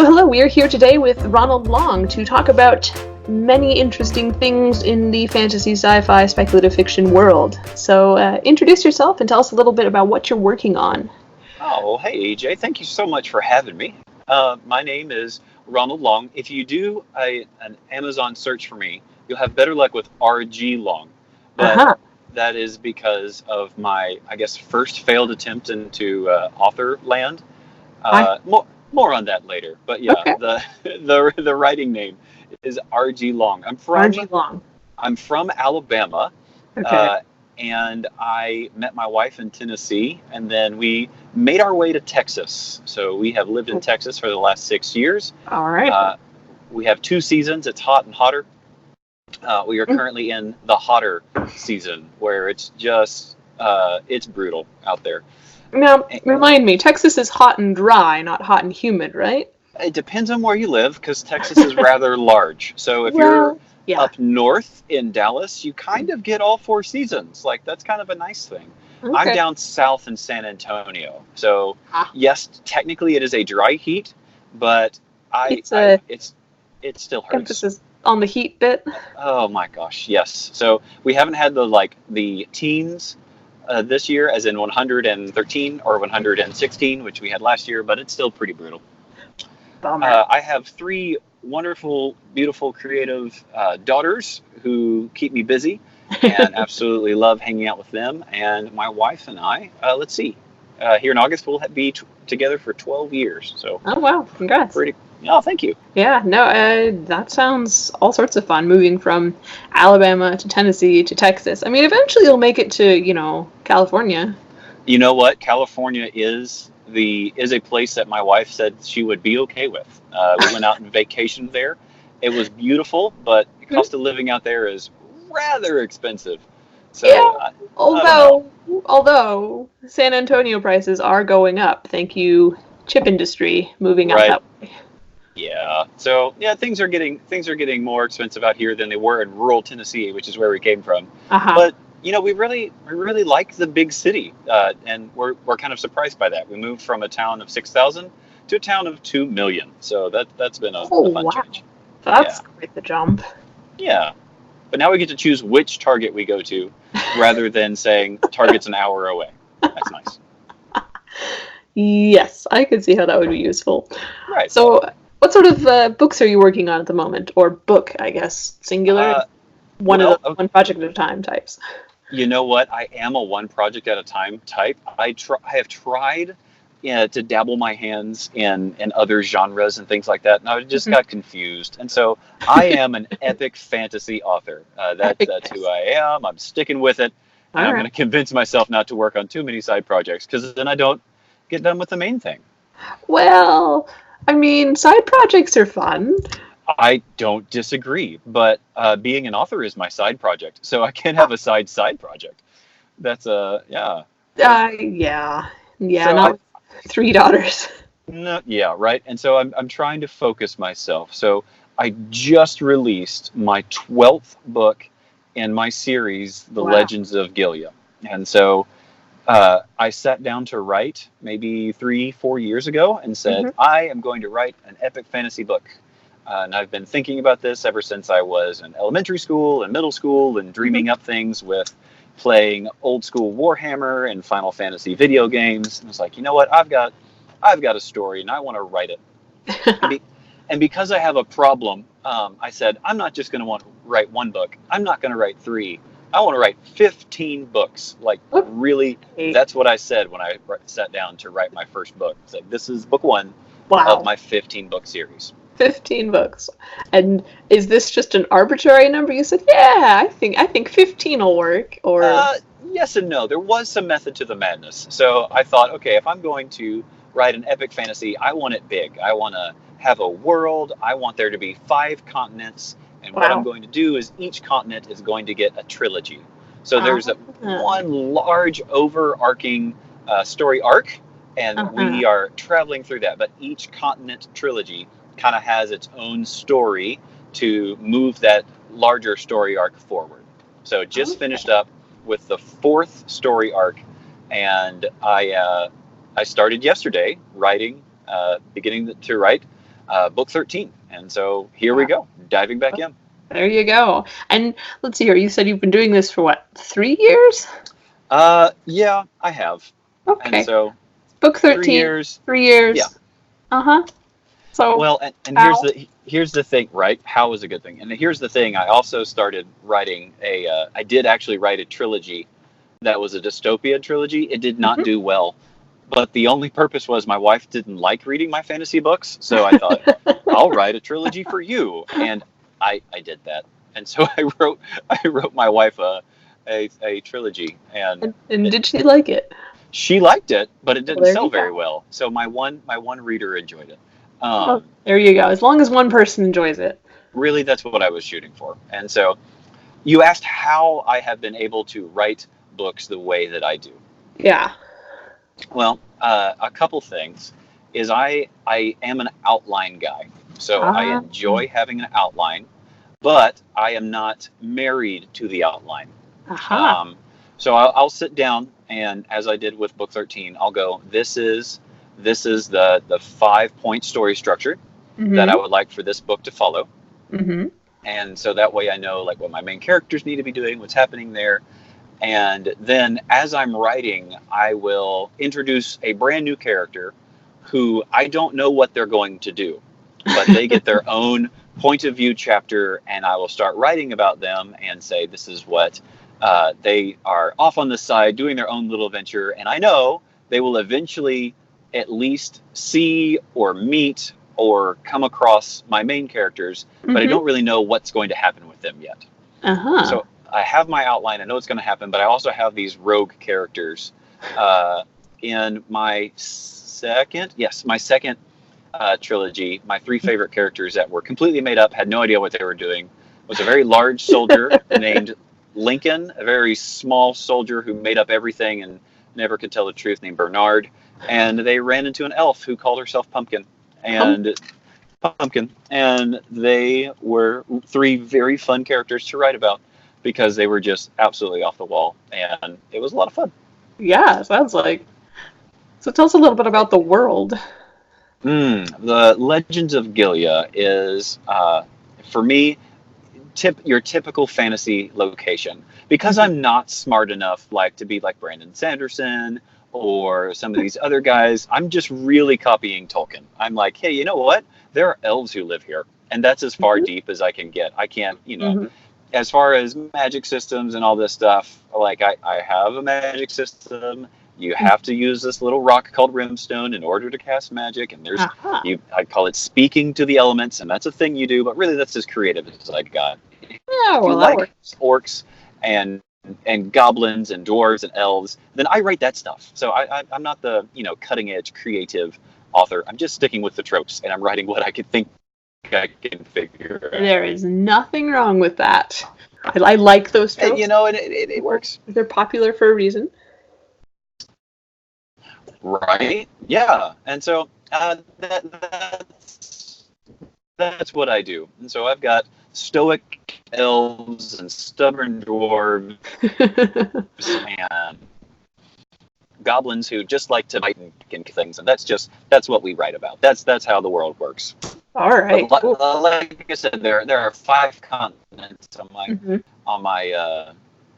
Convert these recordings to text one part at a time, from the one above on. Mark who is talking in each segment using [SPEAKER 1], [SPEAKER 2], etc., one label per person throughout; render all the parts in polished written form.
[SPEAKER 1] So hello, we are here today with Ronald Long to talk about many interesting things in the fantasy, sci-fi, speculative fiction world. So introduce yourself and tell us a little bit about what you're working on.
[SPEAKER 2] Oh, hey, AJ. Thank you so much for having me. My name is Ronald Long. If you do an Amazon search for me, you'll have better luck with RG Long. But
[SPEAKER 1] Uh-huh.
[SPEAKER 2] that is because of my, I guess, first failed attempt into author land.
[SPEAKER 1] Hi.
[SPEAKER 2] More on that later. But yeah,
[SPEAKER 1] Okay.
[SPEAKER 2] the writing name is RG Long.
[SPEAKER 1] RG Long.
[SPEAKER 2] I'm from Alabama,
[SPEAKER 1] Okay.
[SPEAKER 2] uh, and I met my wife in Tennessee, and then we made our way to Texas. So we have lived in Texas for the last 6 years.
[SPEAKER 1] All right.
[SPEAKER 2] Uh, we have 2 seasons. It's hot and hotter. We are currently in the hotter season, where it's just it's brutal out there.
[SPEAKER 1] Now, remind me, Texas is hot and dry, not hot and humid, right?
[SPEAKER 2] It depends on where you live, because Texas is rather large. So if you're
[SPEAKER 1] Well, yeah.
[SPEAKER 2] up north in Dallas, you kind of get all 4 seasons. Like, that's kind of a nice thing. I'm
[SPEAKER 1] Okay.
[SPEAKER 2] down south in San Antonio. So
[SPEAKER 1] Ah,
[SPEAKER 2] yes, technically it is a dry heat, but
[SPEAKER 1] it's a
[SPEAKER 2] it still hurts.
[SPEAKER 1] emphasis on the heat bit.
[SPEAKER 2] Oh my gosh, yes. So we haven't had the teens this year, as in 113 or 116, which we had last year, but it's still pretty brutal.
[SPEAKER 1] Bummer.
[SPEAKER 2] I have three wonderful, beautiful, creative daughters who keep me busy and absolutely love hanging out with them. And my wife and I, let's see, here in August, we'll be together for 12 years. So
[SPEAKER 1] Oh, wow. Congrats.
[SPEAKER 2] pretty, oh, thank you.
[SPEAKER 1] Yeah, no, that sounds all sorts of fun, moving from Alabama to Tennessee to Texas. I mean, eventually you'll make it to, California.
[SPEAKER 2] You know what? California is a place that my wife said she would be okay with. We went out and vacationed there. It was beautiful, but the cost of living out there is rather expensive.
[SPEAKER 1] Yeah,
[SPEAKER 2] So I don't know.
[SPEAKER 1] although San Antonio prices are going up. Thank you, chip industry moving out
[SPEAKER 2] Right.
[SPEAKER 1] that way.
[SPEAKER 2] Yeah. So yeah, things are getting more expensive out here than they were in rural Tennessee, which is where we came from.
[SPEAKER 1] Uh-huh.
[SPEAKER 2] But we really like the big city, and we're kind of surprised by that. We moved from a town of 6,000 to a town of 2 million. So that's been
[SPEAKER 1] Oh,
[SPEAKER 2] a fun
[SPEAKER 1] wow.
[SPEAKER 2] change.
[SPEAKER 1] That's
[SPEAKER 2] Yeah.
[SPEAKER 1] quite the jump.
[SPEAKER 2] Yeah. But now we get to choose which Target we go to, rather than saying Target's an hour away. That's nice.
[SPEAKER 1] Yes, I could see how that would be useful.
[SPEAKER 2] Right.
[SPEAKER 1] So, what sort of books are you working on at the moment? Or book, I guess, singular?
[SPEAKER 2] Uh,
[SPEAKER 1] One of
[SPEAKER 2] well,
[SPEAKER 1] the one project at a time types.
[SPEAKER 2] You know what? I am a one project at a time type. I have tried, to dabble my hands in other genres and things like that, and I just
[SPEAKER 1] Mhm.
[SPEAKER 2] got confused. And so I am an epic fantasy author.
[SPEAKER 1] Epic
[SPEAKER 2] That's who
[SPEAKER 1] fantasy.
[SPEAKER 2] I am. I'm sticking with it, and
[SPEAKER 1] All
[SPEAKER 2] I'm going
[SPEAKER 1] right.
[SPEAKER 2] to convince myself not to work on too many side projects, because then I don't get done with the main thing.
[SPEAKER 1] Well, I mean, side projects are fun.
[SPEAKER 2] I don't disagree, but being an author is my side project, so I can't have a side project. That's yeah.
[SPEAKER 1] Yeah. Yeah,
[SPEAKER 2] So
[SPEAKER 1] not with three daughters.
[SPEAKER 2] No, yeah, right. And so I'm trying to focus myself. So I just released my 12th book in my series, The
[SPEAKER 1] Wow.
[SPEAKER 2] Legends of Gilead. And so I sat down to write maybe 3, 4 years ago and said,
[SPEAKER 1] Hmm.
[SPEAKER 2] I am going to write an epic fantasy book. And I've been thinking about this ever since I was in elementary school and middle school, and
[SPEAKER 1] Hmm.
[SPEAKER 2] dreaming up things with playing old school Warhammer and Final Fantasy video games. And I was like, you know what? I've got a story and I want to write it. And, and because I have a problem, I said, I'm not just going to want to write one book. I'm not going to write three. I want to write 15 books. Like, really,
[SPEAKER 1] Okay.
[SPEAKER 2] that's what I said when I sat down to write my first book. It's like, this is book one of
[SPEAKER 1] Wow.
[SPEAKER 2] my 15 book series.
[SPEAKER 1] 15 books. And is this just an arbitrary number? You said, yeah, I think 15 will work. Or
[SPEAKER 2] Uh, yes and no. There was some method to the madness. So I thought, okay, if I'm going to write an epic fantasy, I want it big. I want to have a world. I want there to be 5 continents. And what I'm
[SPEAKER 1] wow.
[SPEAKER 2] going to do is each continent is going to get a trilogy. So
[SPEAKER 1] Ah.
[SPEAKER 2] there's one large overarching story arc, and
[SPEAKER 1] Uh-huh.
[SPEAKER 2] we are traveling through that. But each continent trilogy kind of has its own story to move that larger story arc forward. So just
[SPEAKER 1] Okay.
[SPEAKER 2] finished up with the fourth story arc, and I started yesterday writing, beginning to write. book 13. And so here we go, diving back in.
[SPEAKER 1] There you go. And let's see here. You said you've been doing this for what, 3 years?
[SPEAKER 2] Yeah, I have.
[SPEAKER 1] Okay.
[SPEAKER 2] And so
[SPEAKER 1] book 13.
[SPEAKER 2] 3 years.
[SPEAKER 1] 3 years.
[SPEAKER 2] Yeah.
[SPEAKER 1] Uh-huh. So
[SPEAKER 2] well, and here's the thing, right? How is a good thing. And here's the thing. I also started writing I did actually write a trilogy that was a dystopia trilogy. It did not do well. But the only purpose was my wife didn't like reading my fantasy books. So I thought, I'll write a trilogy for you. And I did that. And so I wrote my wife a trilogy. And
[SPEAKER 1] did she like it?
[SPEAKER 2] She liked it, but it didn't sell very
[SPEAKER 1] go.
[SPEAKER 2] well. So my one reader enjoyed it.
[SPEAKER 1] There you go. As long as one person enjoys it.
[SPEAKER 2] Really, that's what I was shooting for. And so you asked how I have been able to write books the way that I do.
[SPEAKER 1] Yeah.
[SPEAKER 2] Well, a couple things is I am an outline guy. So I enjoy having an outline, but I am not married to the outline. So I'll sit down, and as I did with book 13, I'll go, this is the 5-point story structure that I would like for this book to follow. And so that way I know like what my main characters need to be doing, what's happening there. And then as I'm writing, I will introduce a brand new character who I don't know what they're going to do, but they get their own point of view chapter, and I will start writing about them and say, this is what they are off on the side doing their own little adventure. And I know they will eventually at least see or meet or come across my main characters, but I don't really know what's going to happen with them yet. So I have my outline, I know what's going to happen, but I also have these rogue characters. In my second trilogy, my 3 favorite characters that were completely made up, had no idea what they were doing, was a very large soldier named Lincoln, a very small soldier who made up everything and never could tell the truth, named Bernard, and they ran into an elf who called herself Pumpkin. And they were 3 very fun characters to write about because they were just absolutely off the wall, and it was a lot of fun.
[SPEAKER 1] Yeah, sounds like. So tell us a little bit about the world.
[SPEAKER 2] The Legends of Gilead is, for me, your typical fantasy location. Because I'm not smart enough to be like Brandon Sanderson or some of these other guys, I'm just really copying Tolkien. I'm like, hey, you know what? There are elves who live here, and that's as far deep as I can get. I can't, as far as magic systems and all this stuff, like I have a magic system. You have to use this little rock called Rimstone in order to cast magic, and there's I call it speaking to the elements, and that's a thing you do, but really that's as creative as I got.
[SPEAKER 1] Yeah, well,
[SPEAKER 2] if you like orcs and goblins and dwarves and elves, then I write that stuff. So I'm not the cutting edge creative author. I'm just sticking with the tropes, and I'm writing what I can think I can figure out.
[SPEAKER 1] There is nothing wrong with that. I like those tropes.
[SPEAKER 2] And, it works.
[SPEAKER 1] They're popular for a reason.
[SPEAKER 2] Right? Yeah. And so that's what I do. And so I've got stoic elves and stubborn dwarves and goblins who just like to bite and things, and that's what we write about. That's how the world works.
[SPEAKER 1] All right.
[SPEAKER 2] Like I said, there are 5 continents on my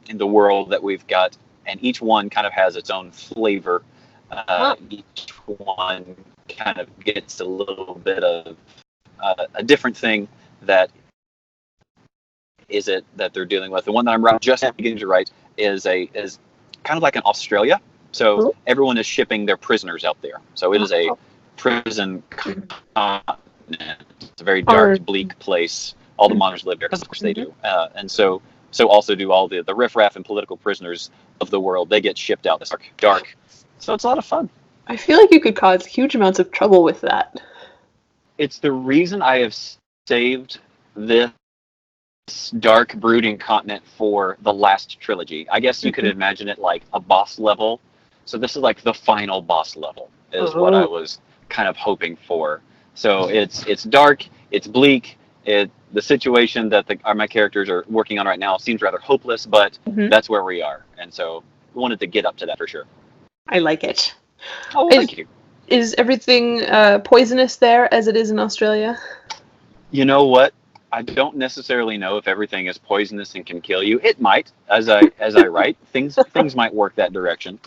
[SPEAKER 2] in the world that we've got, and each one kind of has its own flavor. Each one kind of gets a little bit of a different thing that they're dealing with. The one that I'm just beginning to write is kind of like an Australia. So everyone is shipping their prisoners out there. So it is a prison continent. It's a very dark, bleak place. All the monsters live there, because of course they do. And so also do all the riffraff and political prisoners of the world. They get shipped out. It's dark. So it's a lot of fun.
[SPEAKER 1] I feel like you could cause huge amounts of trouble with that.
[SPEAKER 2] It's the reason I have saved this dark, brooding continent for the last trilogy. I guess you could imagine it like a boss level. So this is like the final boss level is what I was kind of hoping for. So it's dark, it's bleak, the situation that my characters are working on right now seems rather hopeless, but that's where we are. And so we wanted to get up to that for sure.
[SPEAKER 1] I like it.
[SPEAKER 2] Oh, thank you.
[SPEAKER 1] Is everything poisonous there as it is in Australia?
[SPEAKER 2] You know what? I don't necessarily know if everything is poisonous and can kill you. It might, as I write, things might work that direction.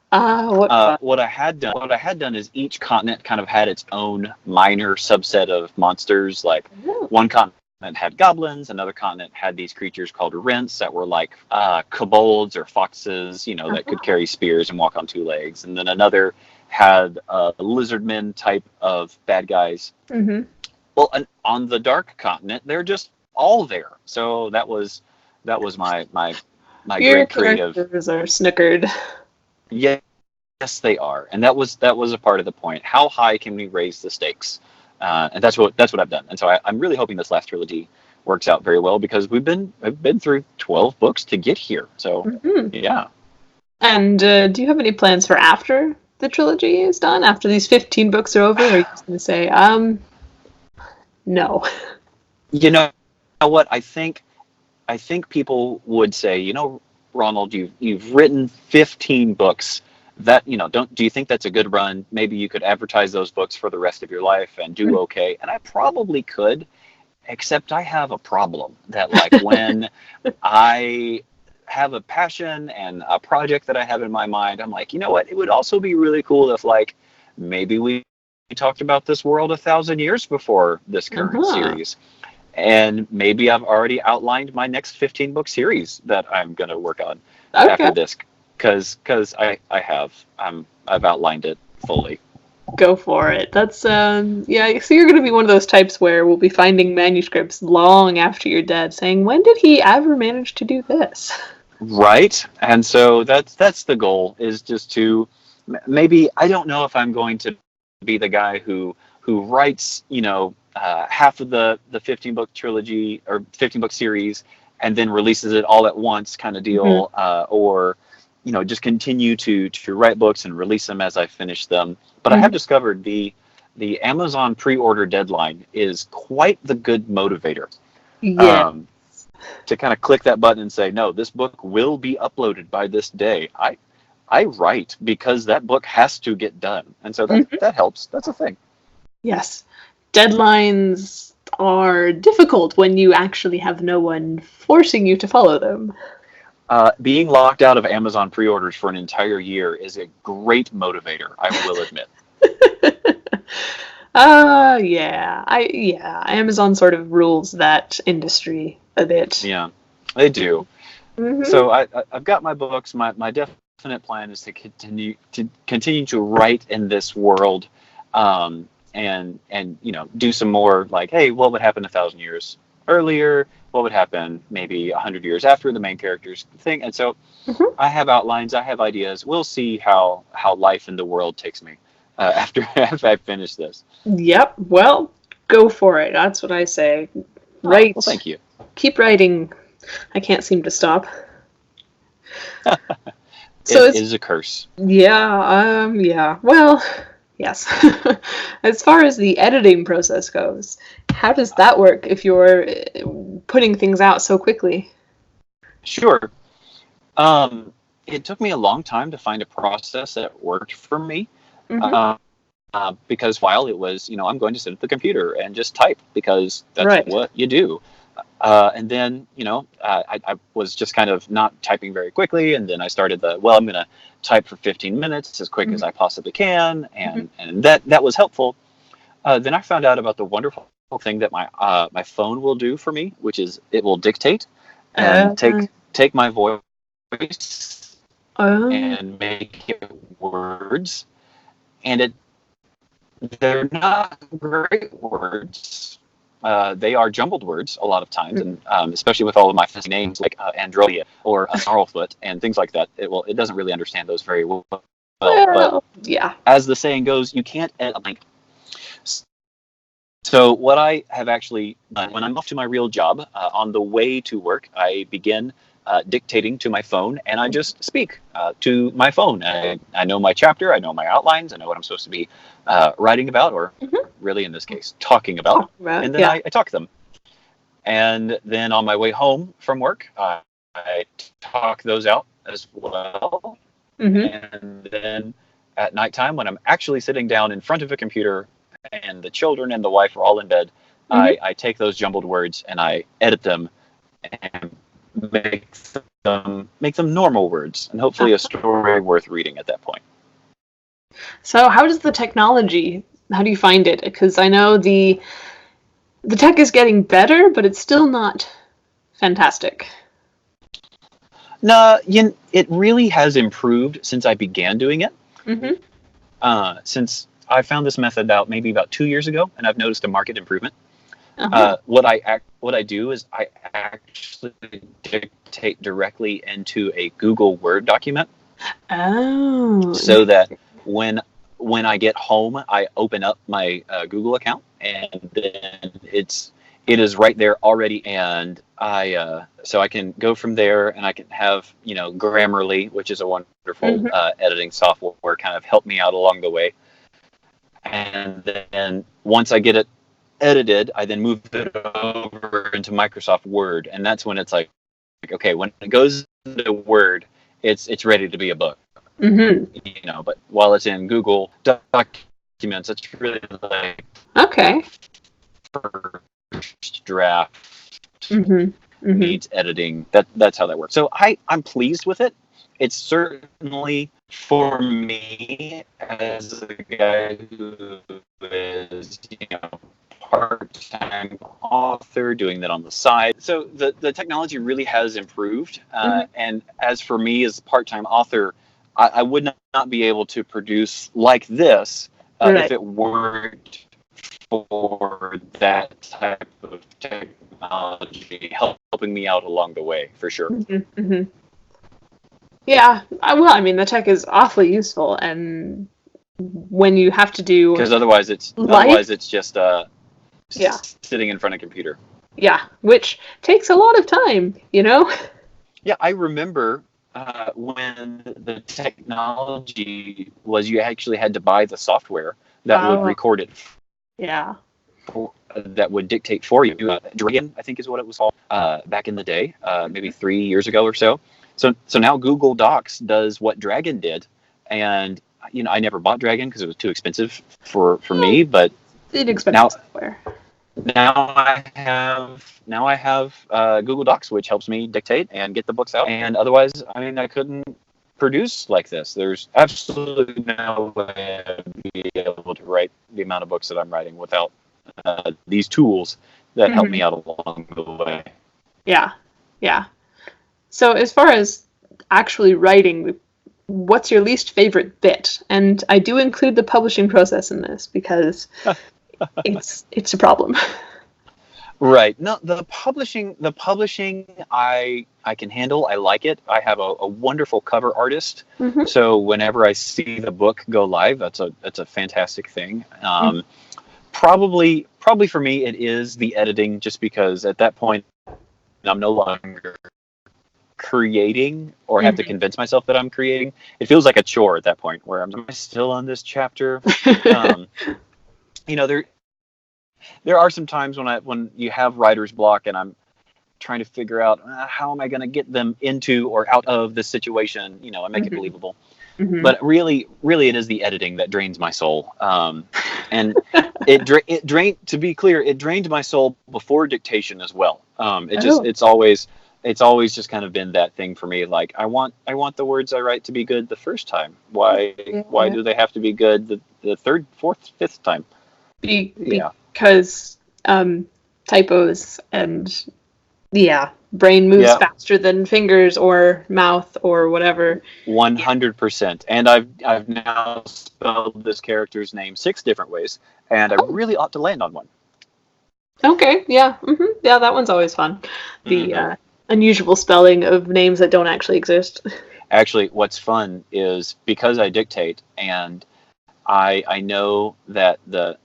[SPEAKER 1] What fun.
[SPEAKER 2] What I had done is each continent kind of had its own minor subset of monsters. Like one continent had goblins, another continent had these creatures called rents that were like kobolds or foxes, that could carry spears and walk on two legs, and then another had lizardmen type of bad guys.
[SPEAKER 1] Mm-hmm.
[SPEAKER 2] Well, on the dark continent, they're just all there. So that was my
[SPEAKER 1] Your
[SPEAKER 2] great creative.
[SPEAKER 1] characters are snickered.
[SPEAKER 2] Yes, they are, and that was a part of the point. How high can we raise the stakes? And that's what I've done. And so I'm really hoping this last trilogy works out very well, because I've been through 12 books to get here. So yeah.
[SPEAKER 1] And do you have any plans for after the trilogy is done? After these 15 books are over, or are you just going to say, no?
[SPEAKER 2] You know what? I think people would say, Ronald, you've written 15 books. That, do you think that's a good run? Maybe you could advertise those books for the rest of your life and do okay. And I probably could, except I have a problem that, like, when I have a passion and a project that I have in my mind, I'm like, you know what? It would also be really cool if, like, maybe we talked about this world 1,000 years before this current series. And maybe I've already outlined my next 15 book series that I'm going to work on after this, because I've outlined it fully.
[SPEAKER 1] Go for it. That's yeah. So you're going to be one of those types where we'll be finding manuscripts long after you're dead, saying, "When did he ever manage to do this?"
[SPEAKER 2] Right. And so that's the goal, is just to maybe, I don't know if I'm going to be the guy who writes, half of the 15 book trilogy or 15 book series and then releases it all at once kind of deal, or just continue to write books and release them as I finish them. But I have discovered the Amazon pre-order deadline is quite the good motivator.
[SPEAKER 1] Yeah.
[SPEAKER 2] To kind of click that button and say, no, this book will be uploaded by this day. I write because that book has to get done, and so that helps. That's a thing.
[SPEAKER 1] Yes. Deadlines are difficult when you actually have no one forcing you to follow them.
[SPEAKER 2] Being locked out of Amazon pre-orders for an entire year is a great motivator, I will admit.
[SPEAKER 1] Yeah. Amazon sort of rules that industry a bit.
[SPEAKER 2] Yeah, they do. So I've got my books. My definite plan is to continue to write in this world, and do some more, like, hey, what would happen 1,000 years earlier? What would happen maybe 100 years after the main character's thing? And so I have outlines, I have ideas. We'll see how life in the world takes me after I finish this.
[SPEAKER 1] Yep. Well, go for it. That's what I say. Write.
[SPEAKER 2] Well, thank you.
[SPEAKER 1] Keep writing. I can't seem to stop.
[SPEAKER 2] So it is a curse.
[SPEAKER 1] Yeah. Yeah. Well, yes. As far as the editing process goes, how does that work if you're putting things out so quickly?
[SPEAKER 2] Sure. It took me a long time to find a process that worked for me. Because while it was, I'm going to sit at the computer and just type because that's what you do. And then, I was just kind of not typing very quickly. And then I started I'm going to type for 15 minutes as quick as I possibly can. And that was helpful. Then I found out about the wonderful thing that my phone will do for me, which is it will dictate and take my voice and make it words. And they're not great words. They are jumbled words a lot of times, and especially with all of my fancy names like Androlia or a Snarlfoot and things like that. It doesn't really understand those very well. But as the saying goes, you can't edit a blank. So what I have actually done when I'm off to my real job, on the way to work, I begin dictating to my phone, and I just speak to my phone. I know my chapter, I know my outlines, I know what I'm supposed to be writing about, or really in this case, talking about, and then I talk them. And then on my way home from work, I talk those out as well. And then at nighttime when I'm actually sitting down in front of a computer and the children and the wife are all in bed, I take those jumbled words and I edit them and make them normal words, and hopefully a story worth reading at that point.
[SPEAKER 1] So how does the technology, how do you find it? Because I know the tech is getting better, but it's still not fantastic.
[SPEAKER 2] No, it really has improved since I began doing it. Since I found this method out maybe about 2 years ago, and I've noticed a marked improvement. What I do is I actually dictate directly into a Google Word document.
[SPEAKER 1] Oh.
[SPEAKER 2] So that when I get home, I open up my Google account, and then it is right there already, and so I can go from there, and I can have Grammarly, which is a wonderful editing software, kind of help me out along the way. And then once I get it edited, I then move it over into Microsoft Word, and that's when it's like, okay, when it goes into Word, it's ready to be a book. But while it's in Google Documents, it's really like first draft needs editing. That's how that works. So I'm pleased with it. It's certainly, for me as a guy who is part-time author doing that on the side. So the technology really has improved. And as for me as a part-time author, I would not be able to produce like this if it weren't for that type of technology helping me out along the way, for sure.
[SPEAKER 1] Yeah, well, I mean, the tech is awfully useful, and when you have to do,
[SPEAKER 2] because otherwise it's just sitting in front of a computer.
[SPEAKER 1] Yeah, which takes a lot of time,
[SPEAKER 2] Yeah, I remember when the technology was you actually had to buy the software that would record it.
[SPEAKER 1] Yeah.
[SPEAKER 2] That would dictate for you. Dragon, I think, is what it was called back in the day, maybe 3 years ago or so. So now Google Docs does what Dragon did, and I never bought Dragon because it was too expensive for me. But
[SPEAKER 1] inexpensive software.
[SPEAKER 2] Now I have Google Docs, which helps me dictate and get the books out. And otherwise, I couldn't produce like this. There's absolutely no way I'd be able to write the amount of books that I'm writing without these tools that help me out along the way.
[SPEAKER 1] Yeah. So as far as actually writing, what's your least favorite bit? And I do include the publishing process in this because it's a problem.
[SPEAKER 2] Right. No, the publishing I can handle. I like it. I have a wonderful cover artist. So whenever I see the book go live, that's a fantastic thing. Probably for me it is the editing, just because at that point I'm no longer creating or have to convince myself that I'm creating. It feels like a chore at that point where am I still on this chapter? There are some times when you have writer's block and I'm trying to figure out how am I going to get them into or out of this situation, and make it believable. But really it is the editing that drains my soul. And it drained, to be clear, it drained my soul before dictation as well. It's always just kind of been that thing for me. Like I want the words I write to be good the first time. Why do they have to be good the third, fourth, fifth time?
[SPEAKER 1] Because typos and brain moves faster than fingers or mouth or whatever.
[SPEAKER 2] 100%. And I've now spelled this character's name 6 different ways, and I really ought to land on one.
[SPEAKER 1] Okay, yeah. Yeah, that one's always fun. The unusual spelling of names that don't actually exist.
[SPEAKER 2] Actually, what's fun is because I dictate and I know that the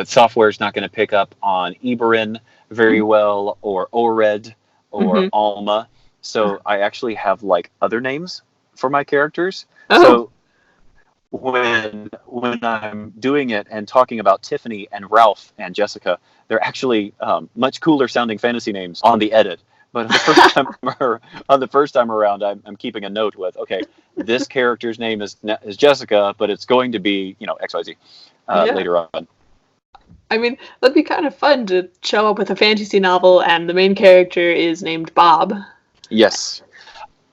[SPEAKER 2] software is not going to pick up on Iberin very well, or Ored, or Alma. So I actually have like other names for my characters. So when I'm doing it and talking about Tiffany and Ralph and Jessica, they're actually much cooler sounding fantasy names on the edit. But the first time on the first time around, I'm keeping a note with, okay, this character's name is Jessica, but it's going to be, XYZ
[SPEAKER 1] Yeah.
[SPEAKER 2] later on.
[SPEAKER 1] I mean, that'd be kind of fun to show up with a fantasy novel and the main character is named Bob.
[SPEAKER 2] Yes.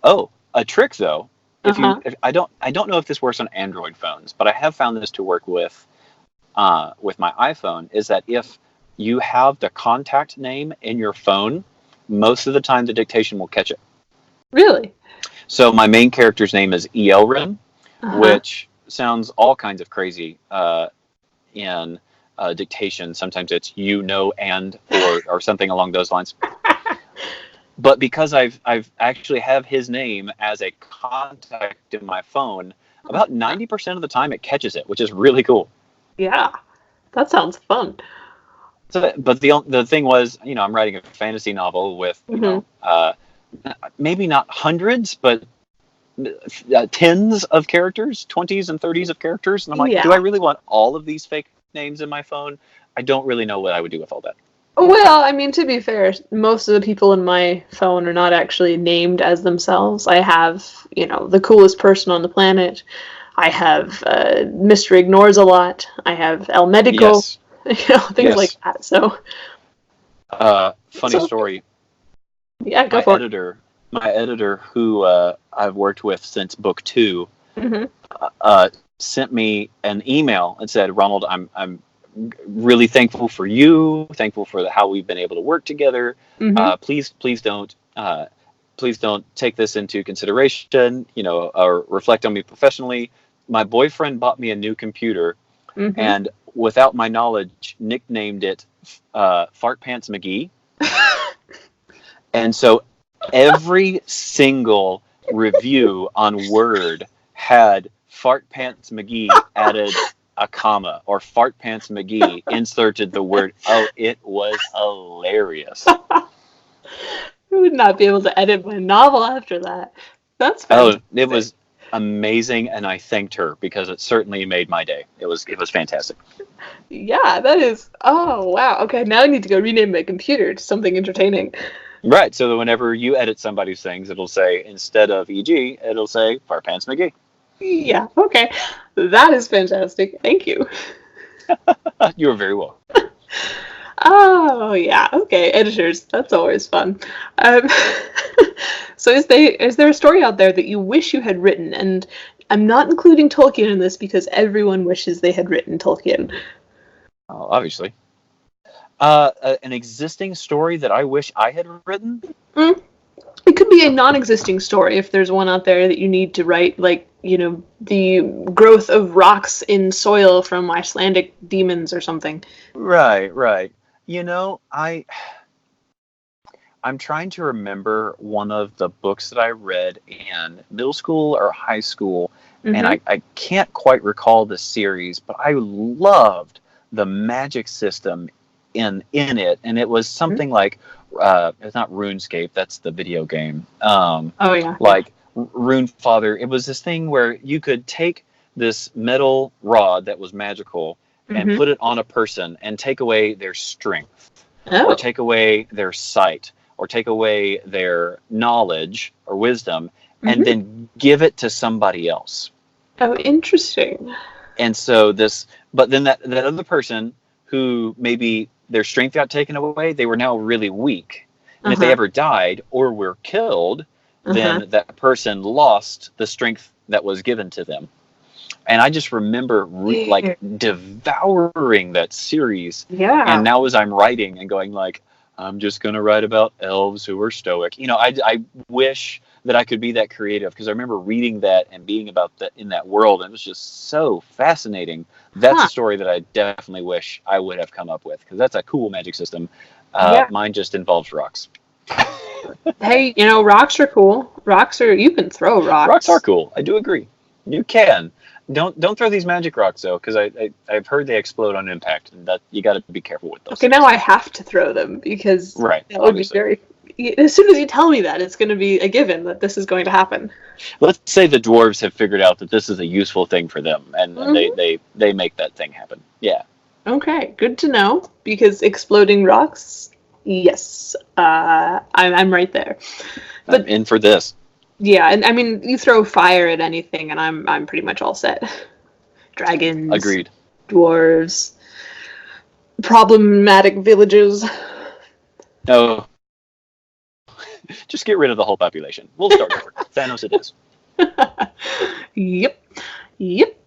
[SPEAKER 2] Oh, a trick though.
[SPEAKER 1] Uh-huh.
[SPEAKER 2] I don't know if this works on Android phones, but I have found this to work with my iPhone. Is that if you have the contact name in your phone, most of the time the dictation will catch it.
[SPEAKER 1] Really?
[SPEAKER 2] So my main character's name is Elrin,
[SPEAKER 1] Uh-huh.
[SPEAKER 2] which sounds all kinds of crazy in dictation. Sometimes it's and or something along those lines. But because I've actually have his name as a contact in my phone, about 90% of the time it catches it, which is really cool.
[SPEAKER 1] Yeah, that sounds fun.
[SPEAKER 2] So, but the thing was, I'm writing a fantasy novel with, maybe not hundreds, but tens of characters, 20s and 30s of characters. And I'm like, do I really want all of these fake names in my phone? I don't really know what I would do with all that.
[SPEAKER 1] Well, I mean, to be fair, most of the people in my phone are not actually named as themselves. I have, the coolest person on the planet. I have Mr. Ignores a lot. I have El Medico.
[SPEAKER 2] Yes.
[SPEAKER 1] Things like that. So,
[SPEAKER 2] funny story.
[SPEAKER 1] Yeah, go for it.
[SPEAKER 2] My editor, who I've worked with since book 2, sent me an email and said, "Ronald, I'm really thankful for you, thankful for how we've been able to work together. Please don't take this into consideration, or reflect on me professionally. My boyfriend bought me a new computer, and without my knowledge, nicknamed it Fart Pants McGee." And so every single review on Word had Fart Pants McGee added a comma, or Fart Pants McGee inserted the word. Oh, it was hilarious.
[SPEAKER 1] I would not be able to edit my novel after that. That's fantastic.
[SPEAKER 2] Oh, it was amazing, and I thanked her because it certainly made my day. It was fantastic.
[SPEAKER 1] Yeah, that is. Oh, wow. Okay, now I need to go rename my computer to something entertaining.
[SPEAKER 2] Right, so that whenever you edit somebody's things, it'll say, instead of EG, it'll say Fart Pants McGee.
[SPEAKER 1] Yeah, okay. That is fantastic. Thank you.
[SPEAKER 2] You're very welcome.
[SPEAKER 1] Oh, yeah. Okay, editors. That's always fun. So is there a story out there that you wish you had written? And I'm not including Tolkien in this because everyone wishes they had written Tolkien.
[SPEAKER 2] Oh, obviously. An existing story that I wish I had written?
[SPEAKER 1] It could be a non-existing story if there's one out there that you need to write, like, the growth of rocks in soil from Icelandic demons or something.
[SPEAKER 2] Right. I'm trying to remember one of the books that I read in middle school or high school, and I can't quite recall the series, but I loved the magic system in it, and it was something like it's not RuneScape, that's the video game. Like Runefather. It was this thing where you could take this metal rod that was magical and put it on a person and take away their strength, or take away their sight, or take away their knowledge or wisdom, and then give it to somebody else.
[SPEAKER 1] Oh, interesting.
[SPEAKER 2] And so but then that other person who maybe their strength got taken away, they were now really weak. And if they ever died or were killed, then that person lost the strength that was given to them. And I just remember devouring that series.
[SPEAKER 1] Yeah.
[SPEAKER 2] And now as I'm writing and going like, I'm just going to write about elves who are stoic. I wish that I could be that creative, because I remember reading that and being about that in that world, and it was just so fascinating. That's a story that I definitely wish I would have come up with, because that's a cool magic system. Mine just involves rocks.
[SPEAKER 1] Hey, rocks are cool. You can throw rocks.
[SPEAKER 2] Rocks are cool. I do agree. You can. Don't throw these magic rocks though, because I've heard they explode on impact, and that you got to be careful with those.
[SPEAKER 1] Okay, now I have to throw them because that would be very. As soon as you tell me that, it's going to be a given that this is going to happen.
[SPEAKER 2] Let's say the dwarves have figured out that this is a useful thing for them, and they make that thing happen. Yeah.
[SPEAKER 1] Okay, good to know, because exploding rocks Yes, I'm right there.
[SPEAKER 2] I'm
[SPEAKER 1] But
[SPEAKER 2] in for this.
[SPEAKER 1] yeah, and I mean, you throw fire at anything, and I'm pretty much all set. Dragons,
[SPEAKER 2] Agreed.
[SPEAKER 1] dwarves, problematic villages.
[SPEAKER 2] No, just get rid of the whole population. We'll start over. Thanos it is.
[SPEAKER 1] Yep, yep.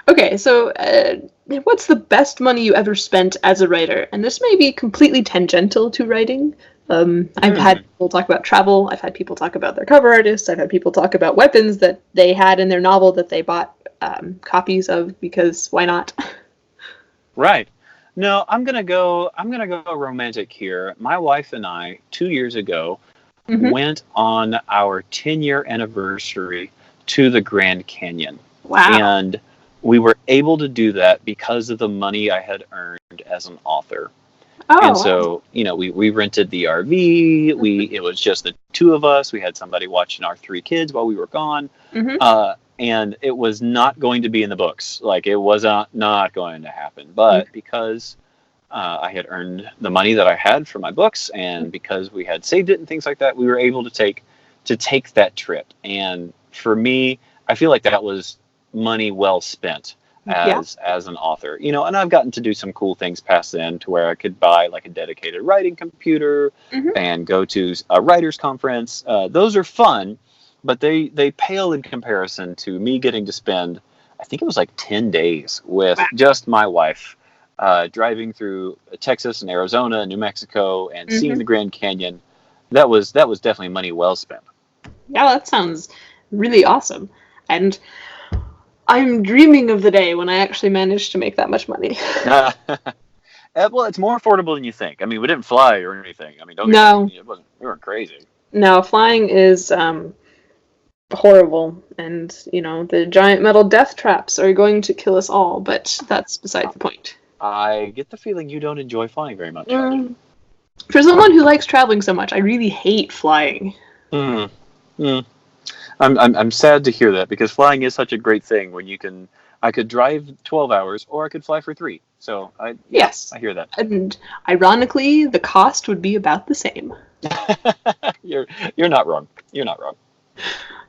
[SPEAKER 1] Okay, so what's the best money you ever spent as a writer? And this may be completely tangential to writing. I've had people talk about travel. I've had people talk about their cover artists. I've had people talk about weapons that they had in their novel that they bought copies of because why not?
[SPEAKER 2] Right. No, I'm gonna go. I'm gonna go romantic here. My wife and I, 2 years ago,
[SPEAKER 1] Hmm.
[SPEAKER 2] went on our 10-year anniversary to the Grand Canyon,
[SPEAKER 1] Wow.
[SPEAKER 2] and we were able to do that because of the money I had earned as an author. And
[SPEAKER 1] Oh, wow.
[SPEAKER 2] so, we rented the RV. It was just the two of us. We had somebody watching our three kids while we were gone.
[SPEAKER 1] Hmm.
[SPEAKER 2] And it was not going to be in the books. Like, it was not going to happen. But because I had earned the money that I had for my books, and because we had saved it and things like that, we were able to take that trip. And for me, I feel like that was money well spent
[SPEAKER 1] Yeah.
[SPEAKER 2] as an author. And I've gotten to do some cool things past then, to where I could buy like a dedicated writing computer
[SPEAKER 1] Hmm.
[SPEAKER 2] and go to a writers conference. Those are fun, but they pale in comparison to me getting to spend, I think it was like 10 days with
[SPEAKER 1] Wow.
[SPEAKER 2] just my wife, driving through Texas and Arizona and New Mexico and seeing
[SPEAKER 1] Hmm.
[SPEAKER 2] the Grand Canyon. That was definitely money well spent.
[SPEAKER 1] Yeah, that sounds really awesome. And I'm dreaming of the day when I actually manage to make that much money.
[SPEAKER 2] Well, it's more affordable than you think. I mean, we didn't fly or anything. I mean, don't get me.
[SPEAKER 1] No,
[SPEAKER 2] It wasn't. We weren't crazy.
[SPEAKER 1] no, flying is horrible, and the giant metal death traps are going to kill us all. But that's beside the point.
[SPEAKER 2] I get the feeling you don't enjoy flying very much.
[SPEAKER 1] Mm. For someone who likes traveling so much, I really hate flying.
[SPEAKER 2] Hmm. Hmm. I'm sad to hear that, because flying is such a great thing when you can. I could drive 12 hours, or I could fly for 3. So yeah,
[SPEAKER 1] Yes,
[SPEAKER 2] I hear that.
[SPEAKER 1] and ironically, the cost would be about the same.
[SPEAKER 2] You're not wrong. You're not wrong.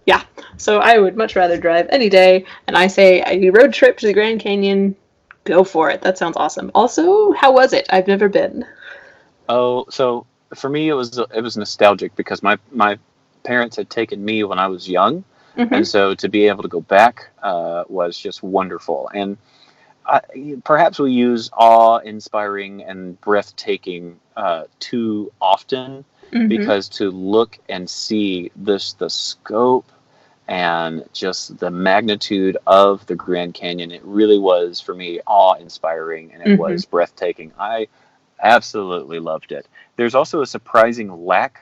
[SPEAKER 1] Yeah, so I would much rather drive any day, and I say a road trip to the Grand Canyon, go for it. That sounds awesome. Also, how was it? I've never been.
[SPEAKER 2] Oh, so for me it was nostalgic, because my parents had taken me when I was young, and
[SPEAKER 1] Hmm.
[SPEAKER 2] so to be able to go back was just wonderful. And I, perhaps we use awe-inspiring and breathtaking too often,
[SPEAKER 1] Hmm.
[SPEAKER 2] because to look and see the scope and just the magnitude of the Grand Canyon, it really was for me awe-inspiring, and it
[SPEAKER 1] Hmm.
[SPEAKER 2] was breathtaking. I absolutely loved it. There's also a surprising lack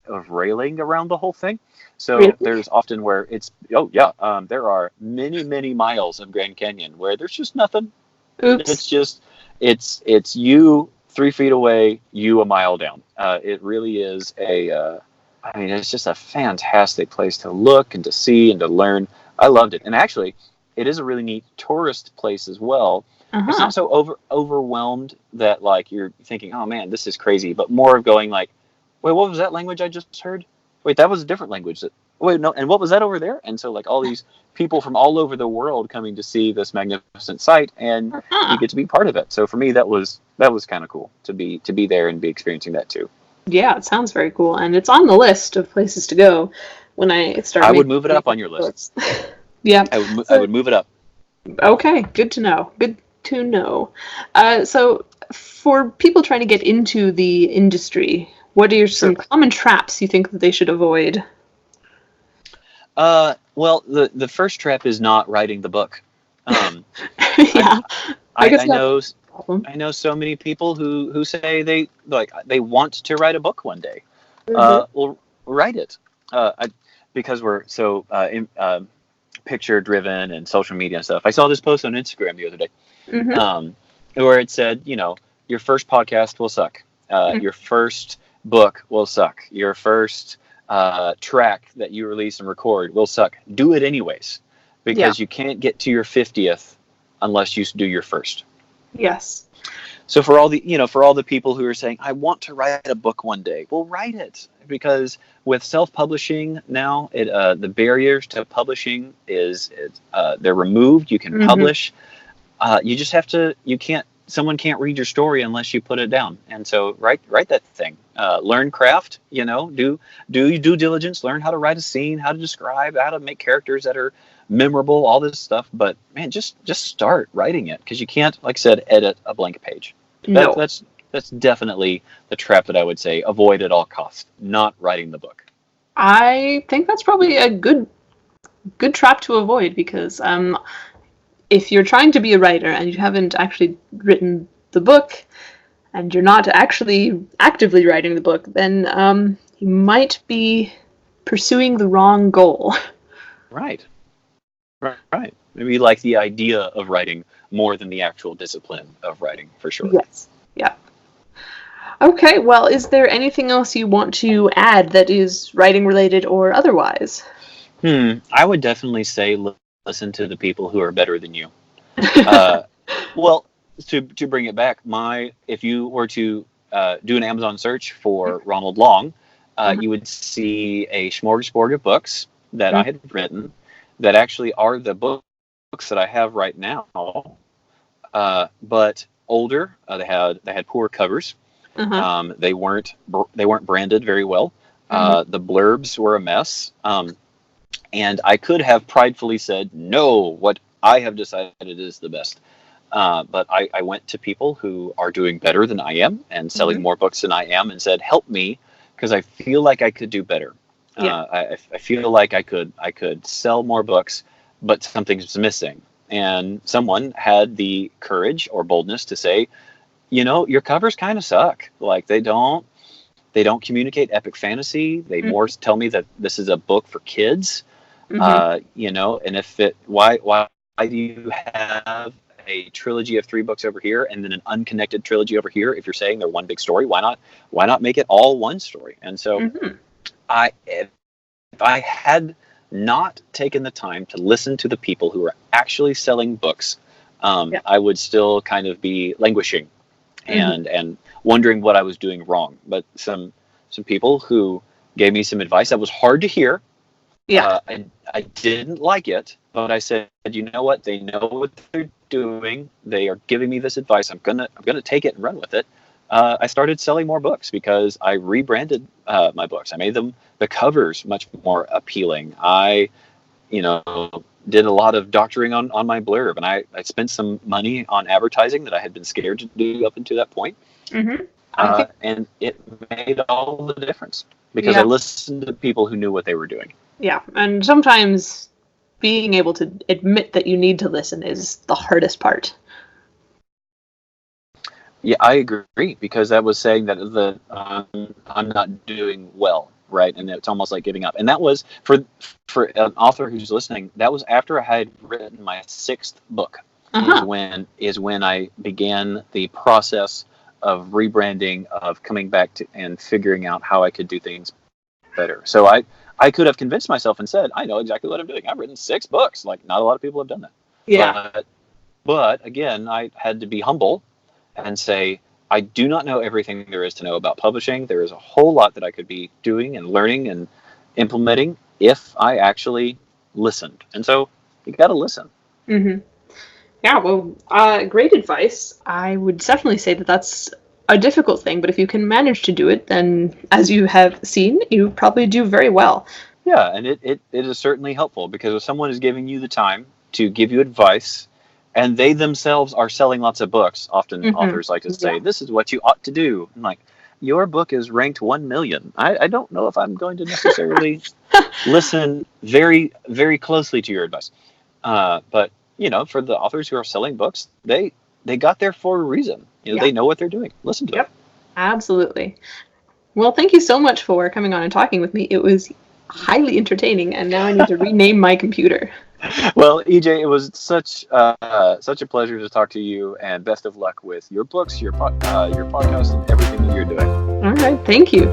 [SPEAKER 2] of railing around the whole thing. So
[SPEAKER 1] Really?
[SPEAKER 2] there's often where it's, oh yeah, there are many miles of Grand Canyon where there's just nothing. It's
[SPEAKER 1] Oops.
[SPEAKER 2] just, it's you 3 feet away, you a mile down. It really is I mean, it's just a fantastic place to look and to see and to learn. I loved it. And actually, it is a really neat tourist place as well. It's
[SPEAKER 1] Uh-huh.
[SPEAKER 2] not so overwhelmed that like you're thinking, oh man, this is crazy, but more of going like, wait, what was that language I just heard? Wait, that was a different language. Wait, no, and what was that over there? And so like all these people from all over the world coming to see this magnificent site, and you
[SPEAKER 1] Uh-huh.
[SPEAKER 2] get to be part of it. So for me, that was kind of cool to be there and be experiencing that too.
[SPEAKER 1] Yeah, it sounds very cool, and it's on the list of places to go when I start
[SPEAKER 2] I would
[SPEAKER 1] making
[SPEAKER 2] move it up on your list.
[SPEAKER 1] books. Yeah.
[SPEAKER 2] I
[SPEAKER 1] So
[SPEAKER 2] would move it up.
[SPEAKER 1] okay, good to know. Good to know. So for people trying to get into the industry, what are some
[SPEAKER 2] Sure.
[SPEAKER 1] common traps you think that they should avoid?
[SPEAKER 2] Well, the first trap is not writing the book. Um, I,
[SPEAKER 1] Yeah, I
[SPEAKER 2] I
[SPEAKER 1] guess
[SPEAKER 2] I
[SPEAKER 1] that's
[SPEAKER 2] know
[SPEAKER 1] a problem.
[SPEAKER 2] I know so many people who say they want to write a book one day.
[SPEAKER 1] Hmm.
[SPEAKER 2] Well, write it. Because we're so picture driven and social media and stuff. I saw this post on Instagram the other day,
[SPEAKER 1] Hmm.
[SPEAKER 2] um, where it said, your first podcast will suck. Your first book will suck. Your first track that you release and record will suck. Do it anyways,
[SPEAKER 1] Yeah.
[SPEAKER 2] because you can't get to your 50th unless you do your first.
[SPEAKER 1] Yes.
[SPEAKER 2] So for all the, for all the people who are saying, I want to write a book one day, well, write it, because with self-publishing now, the barriers to publishing they're removed. You can publish. You just have to. Someone can't read your story unless you put it down. And so write that thing. Learn craft. Do your due diligence. Learn how to write a scene, how to describe, how to make characters that are memorable, all this stuff. But man, just start writing it, because you can't, like I said, edit a blank page.
[SPEAKER 1] No.
[SPEAKER 2] That's definitely the trap that I would say avoid at all costs. Not writing the book.
[SPEAKER 1] I think that's probably a good trap to avoid, because if you're trying to be a writer and you haven't actually written the book, and you're not actually actively writing the book, then you might be pursuing the wrong goal.
[SPEAKER 2] Right. Maybe you like the idea of writing more than the actual discipline of writing, for sure.
[SPEAKER 1] Yes. Yeah. Okay, well, is there anything else you want to add that is writing related or otherwise?
[SPEAKER 2] I would definitely say listen to the people who are better than you. Well, to bring it back, if you were to do an Amazon search for Ronald Long, you would see a smorgasbord of books that I had written that actually are the books that I have right now, but older. They had poor covers. They weren't branded very well. The blurbs were a mess. And I could have pridefully said, no, what I have decided is the best. But I went to people who are doing better than I am and selling more books than I am, and said, help me, because I feel like I could do better. I feel like I could sell more books, but something's missing. And someone had the courage or boldness to say, your covers kind of suck. Like they don't communicate epic fantasy. They more tell me that this is a book for kids. And why do you have a trilogy of 3 books over here and then an unconnected trilogy over here? If you're saying they're one big story, why not make it all one story? And so if I had not taken the time to listen to the people who are actually selling books, I would still kind of be languishing and wondering what I was doing wrong. But some people who gave me some advice that was hard to hear. I didn't like it, but I said, you know what? They know what they're doing. They are giving me this advice. I'm gonna take it and run with it. I started selling more books because I rebranded my books. I made the covers much more appealing. I, did a lot of doctoring on my blurb, and I spent some money on advertising that I had been scared to do up until that point. And it made all the difference because I listened to people who knew what they were doing.
[SPEAKER 1] Yeah, and sometimes being able to admit that you need to listen is the hardest part.
[SPEAKER 2] Yeah, I agree, because that was saying that I'm not doing well, right? And it's almost like giving up. And that was for an author who's listening. That was after I had written my 6th book. Is when I began the process of rebranding, of coming back to and figuring out how I could do things better. So I could have convinced myself and said, I know exactly what I'm doing. I've written 6 books. Like, not a lot of people have done that.
[SPEAKER 1] Yeah.
[SPEAKER 2] But again, I had to be humble and say, I do not know everything there is to know about publishing. There is a whole lot that I could be doing and learning and implementing if I actually listened. And so you got to listen.
[SPEAKER 1] Yeah, well, great advice. I would definitely say that that's a difficult thing, but if you can manage to do it, then as you have seen, you probably do very well.
[SPEAKER 2] Yeah, and it is certainly helpful, because if someone is giving you the time to give you advice, and they themselves are selling lots of books, often authors like to say, this is what you ought to do. I'm like, your book is ranked 1 million. I don't know if I'm going to necessarily listen very, very closely to your advice. But, for the authors who are selling books, they got there for a reason. They know what they're doing. Listen to them.
[SPEAKER 1] Absolutely. Well, thank you so much for coming on and talking with me. It was highly entertaining, and now I need to rename my computer.
[SPEAKER 2] Well, EJ, it was such a pleasure to talk to you, and best of luck with your books, your podcast, and everything that you're doing.
[SPEAKER 1] All right, thank you.